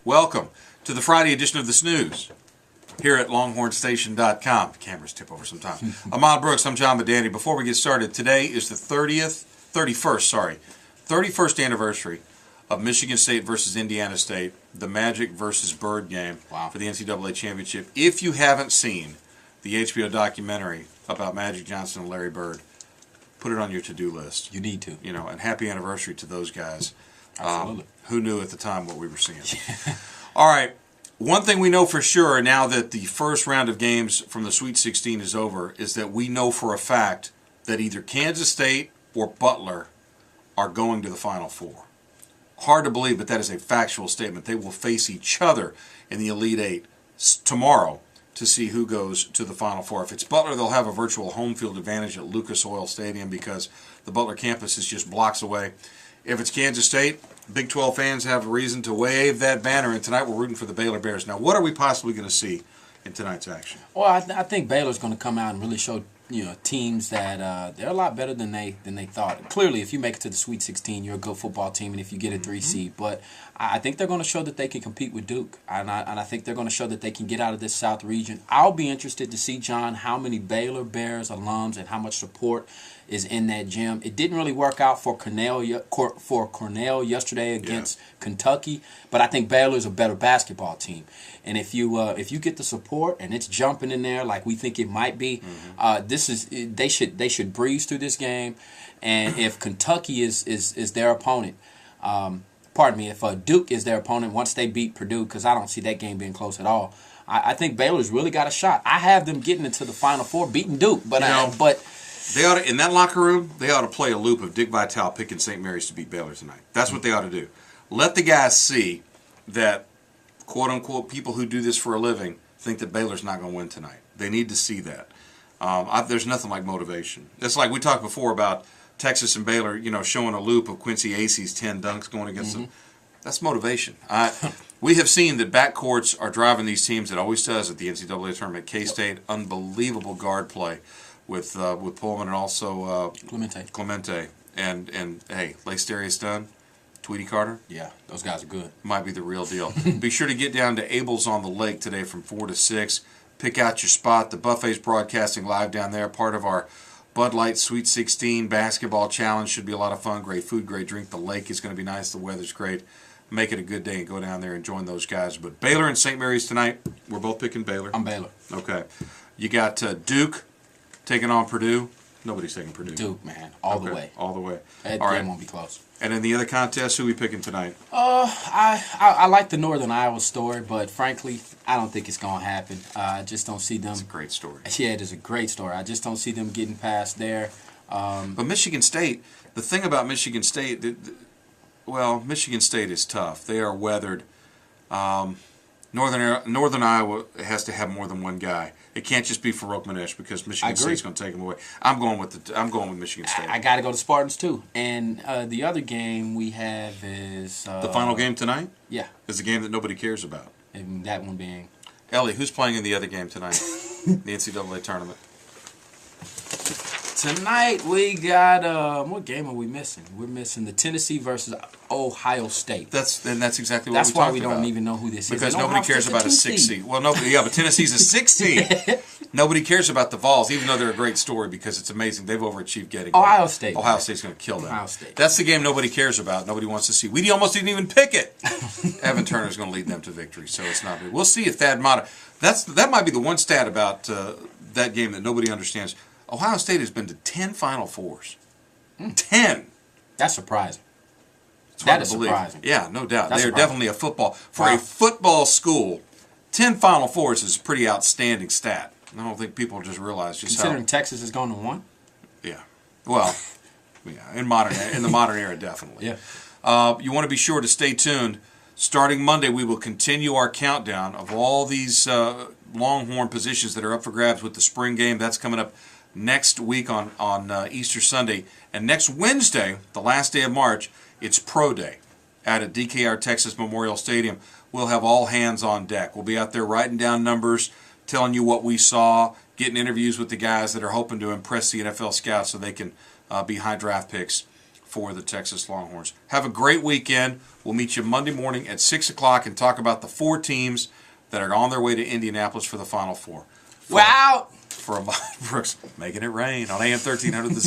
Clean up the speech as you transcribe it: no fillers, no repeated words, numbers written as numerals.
Welcome to the Friday edition of the Snews here at LonghornStation.com. The cameras tip over sometimes. Ahmad Brooks, I'm John Badani. Before we get started, today is the 31st anniversary of Michigan State versus Indiana State, the Magic versus Bird game for the NCAA Championship. If you haven't seen the HBO documentary about Magic Johnson and Larry Bird, put it on your to-do list. You need to. You know, and happy anniversary to those guys. Absolutely. Who knew at the time what we were seeing? All right. One thing we know for sure now that the first round of games from the Sweet 16 is over is that we know for a fact that either Kansas State or Butler are going to the Final Four. Hard to believe, but that is a factual statement. They will face each other in the Elite Eight tomorrow to see who goes to the Final Four. If it's Butler, they'll have a virtual home field advantage at Lucas Oil Stadium because the Butler campus is just blocks away. If it's Kansas State, Big 12 fans have a reason to wave that banner, and tonight we're rooting for the Baylor Bears. Now, what are we possibly going to see in tonight's action? Well, I think Baylor's going to come out and really show teams that they're a lot better than they thought. Clearly, if you make it to the Sweet 16, you're a good football team, and if you get a 3 seed. But I think they're going to show that they can compete with Duke, and I think they're going to show that they can get out of this South region. I'll be interested to see, John, how many Baylor Bears alums and how much support is in that gym. It didn't really work out for Cornell yesterday against Kentucky, but I think Baylor's a better basketball team. And if you get the support and it's jumping in there like we think it might be, they should breeze through this game. And if Kentucky is their opponent, if Duke is their opponent once they beat Purdue, because I don't see that game being close at all, I think Baylor's really got a shot. I have them getting into the Final Four, beating Duke, but they ought to, in that locker room, they ought to play a loop of Dick Vitale picking St. Mary's to beat Baylor tonight. That's what they ought to do. Let the guys see that, quote-unquote, people who do this for a living think that Baylor's not going to win tonight. They need to see that. There's nothing like motivation. It's like we talked before about Texas and Baylor, showing a loop of Quincy Acey's 10 dunks going against them. That's motivation. We have seen that backcourts are driving these teams. It always does at the NCAA tournament. K-State, unbelievable guard play with Pullman and also Clemente. And hey, Lace Darius Dunn, Tweety Carter. Yeah, those guys are good. Might be the real deal. Be sure to get down to Abel's on the Lake today from 4 to 6. Pick out your spot. The buffet's broadcasting live down there. Part of our Bud Light Sweet 16 basketball challenge. Should be a lot of fun. Great food, great drink. The lake is going to be nice. The weather's great. Make it a good day and go down there and join those guys. But Baylor and St. Mary's tonight. We're both picking Baylor. I'm Baylor. Okay. You got Duke taking on Purdue. Nobody's taking Purdue. Duke, man. All the way. All the way. That game won't be close. And in the other contest, who are we picking tonight? I like the Northern Iowa story, but frankly, I don't think it's going to happen. I just don't see them. It's a great story. Yeah, it is a great story. I just don't see them getting past there. But Michigan State, the thing about Michigan State, Michigan State is tough. They are weathered. Northern Iowa has to have more than one guy. It can't just be Farouk Manesh because Michigan State's going to take him away. I'm going with Michigan State. I got to go to Spartans too. And the other game we have is the final game tonight. Yeah, is the game that nobody cares about. And that one being Ellie. Who's playing in the other game tonight? The NCAA tournament. Tonight we got what game are we missing? We're missing the Tennessee versus Ohio State. That's exactly what that's we talked about. That's why we don't even know who this is. Because nobody cares about a 6 seed. Well, nobody. Yeah, but Tennessee's a 6 seed. Nobody cares about the Vols, even though they're a great story because it's amazing. They've overachieved getting Ohio State. Ohio State's going to kill them. Ohio State. That's the game nobody cares about. Nobody wants to see. We almost didn't even pick it. Evan Turner's going to lead them to victory, so it's not big. We'll see if Thad Matta. That might be the one stat about that game that nobody understands. Ohio State has been to 10 Final Fours. 10. That's surprising. That is surprising. Yeah, no doubt. They're definitely a football. For a football school, 10 Final Fours is a pretty outstanding stat. I don't think people just realize just considering Texas has gone to 1. Yeah. Well, yeah, in the modern era, definitely. Yeah. You want to be sure to stay tuned. Starting Monday, we will continue our countdown of all these Longhorn positions that are up for grabs with the spring game. That's coming up next week on Easter Sunday. And next Wednesday, the last day of March, it's Pro Day out at DKR Texas Memorial Stadium. We'll have all hands on deck. We'll be out there writing down numbers, telling you what we saw, getting interviews with the guys that are hoping to impress the NFL scouts so they can be high draft picks for the Texas Longhorns. Have a great weekend. We'll meet you Monday morning at 6 o'clock and talk about the 4 teams that are on their way to Indianapolis for the Final Four. Wow! For Brooks, making it rain on AM 1300 The Zone.